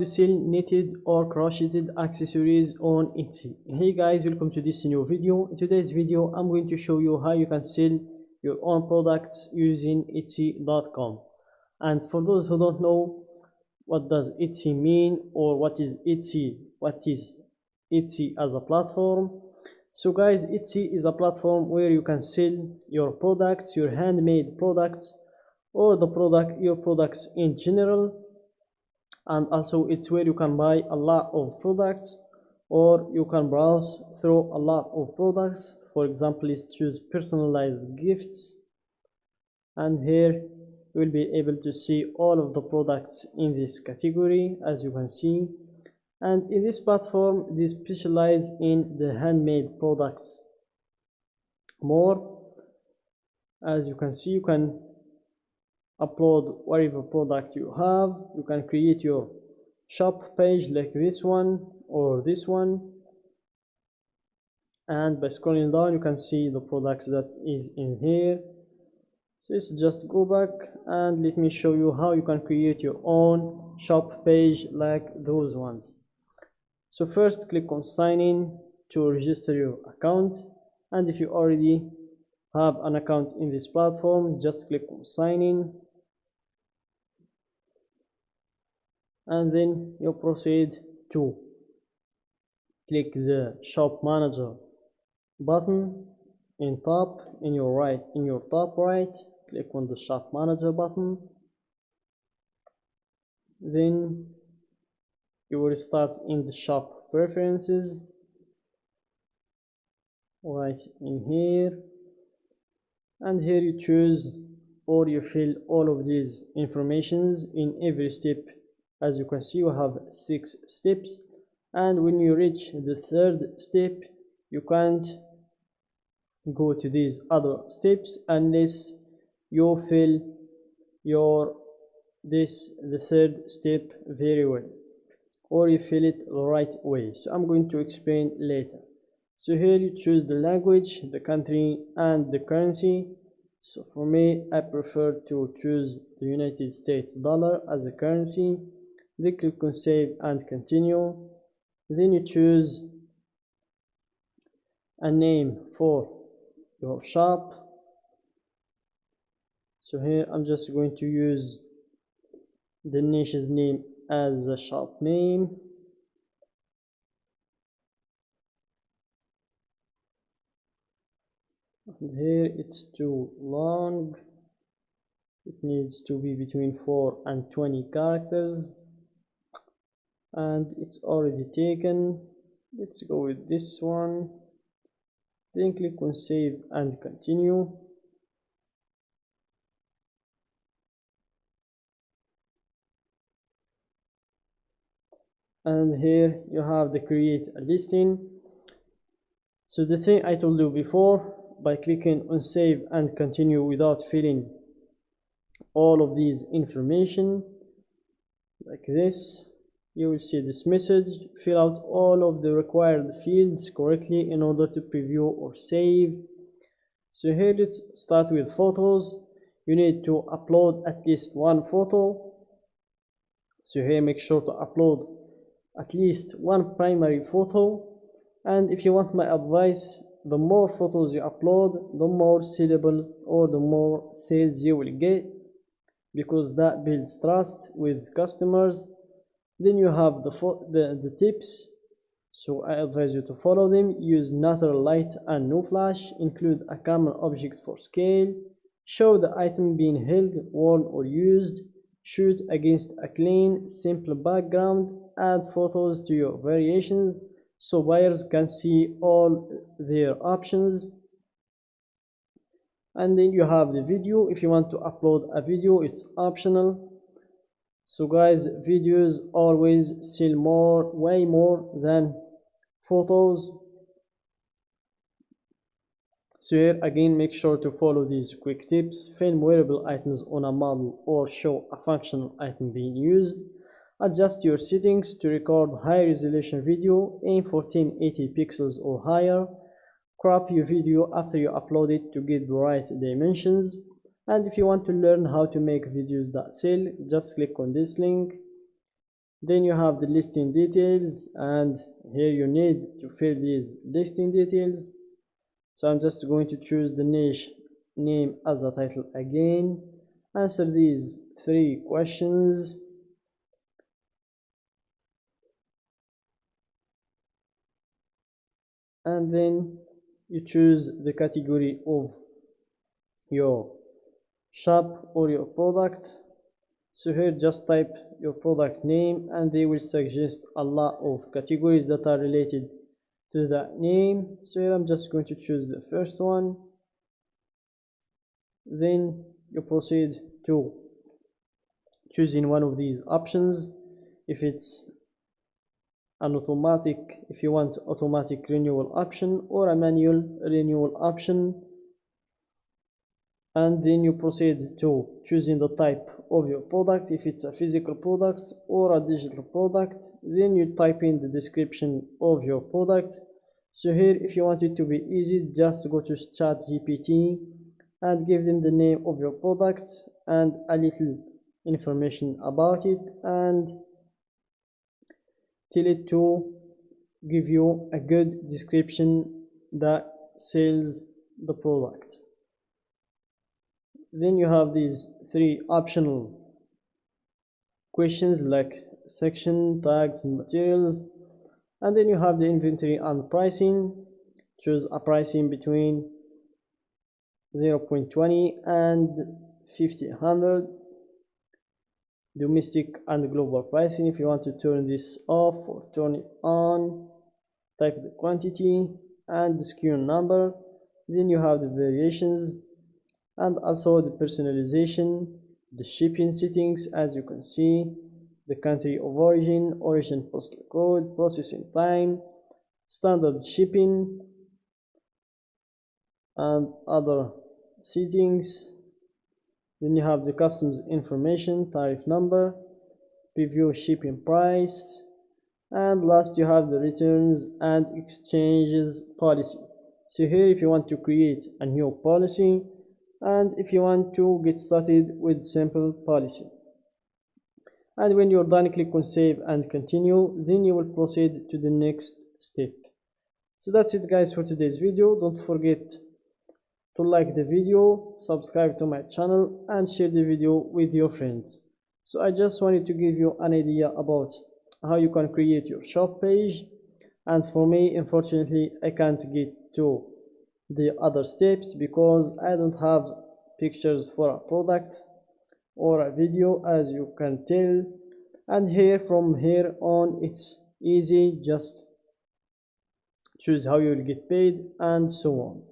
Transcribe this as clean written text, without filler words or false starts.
To sell knitted or crocheted accessories on Etsy. Hey guys, welcome to this new video. In today's video I'm going to show you how you can sell your own products using Etsy.com. And for those who don't know what does Etsy mean, or what is Etsy as a platform. So guys, Etsy is a platform where you can sell your products, your handmade products, or your products in general. And also it's where you can buy a lot of products, or you can browse through a lot of products. For example, let's choose personalized gifts, and here you will be able to see all of the products in this category, as you can see. And in this platform they specialize in the handmade products more. As you can see, you can upload whatever product you have. You can create your shop page like this one or this one, and by scrolling down you can see the products that is in here. So let's just go back and let me show you how you can create your own shop page like those ones. So first, click on sign in to register your account, and if you already have an account in this platform, just click on sign in, and then you proceed to click the shop manager button in your top right. Click on the shop manager button, then you will start in the shop preferences right in here, and here you choose or you fill all of these informations in every step. As you can see, you have 6 steps, and when you reach the 3rd step you can't go to these other steps unless you fill the 3rd step very well, or you fill it the right way. So I'm going to explain later. So here you choose the language, the country, and the currency. So for me, I prefer to choose the United States dollar as a currency. Then click on save and continue. Then you choose a name for your shop. So here I'm just going to use the niche's name as a shop name. And here it's too long. It needs to be between 4 and 20 characters, and it's already taken. Let's go with this one. Then click on save and continue. And here you have the create a listing. So the thing I told you before, by clicking on save and continue without filling all of these information like this, you will see this message: fill out all of the required fields correctly in order to preview or save. So here let's start with photos. You need to upload at least 1 photo. So here make sure to upload at least 1 primary photo, and if you want my advice, the more photos you upload, the more sellable or the more sales you will get, because that builds trust with customers. Then you have the tips. So I advise you to follow them. Use natural light and no flash. Include a common object for scale. Show the item being held, worn, or used. Shoot against a clean, simple background. Add photos to your variations so buyers can see all their options. And then you have the video. If you want to upload a video, it's optional. So guys, videos always sell way more than photos. So here again, make sure to follow these quick tips. Film wearable items on a model or show a functional item being used. Adjust your settings to record high resolution video. Aim for 1080 pixels or higher. Crop your video after you upload it to get the right dimensions. And if you want to learn how to make videos that sell, just click on this link. Then you have the listing details, and here you need to fill these listing details. So I'm just going to choose the niche name as a title again. Answer these 3 questions. And then you choose the category of your shop or your product. So here just type your product name and they will suggest a lot of categories that are related to that name. So here I'm just going to choose the first one. Then you proceed to choosing one of these options. If it's an automatic, if you want automatic renewal option or a manual renewal option, and then you proceed to choosing the type of your product, if it's a physical product or a digital product. Then you type in the description of your product. So here, if you want it to be easy, just go to ChatGPT and give them the name of your product and a little information about it, and tell it to give you a good description that sells the product. Then you have these 3 optional questions like section, tags, materials, and then you have the inventory and pricing. Choose a pricing between 0.20 and 50/100. Domestic and global pricing. If you want to turn this off or turn it on, type the quantity and the SKU number. Then you have the variations and also the personalization, the shipping settings, as you can see, the country of origin postal code, processing time, standard shipping, and other settings. Then you have the customs information, tariff number, preview shipping price, and last you have the returns and exchanges policy. So here, if you want to create a new policy, and if you want to get started with simple policy, and when you're done, click on save and continue. Then you will proceed to the next step. So that's it guys for today's video. Don't forget to like the video, subscribe to my channel, and share the video with your friends. So I just wanted to give you an idea about how you can create your shop page, and for me, unfortunately, I can't get to the other steps because I don't have pictures for a product or a video, as you can tell. And here, from here on, it's easy. Just choose how you will get paid and so on.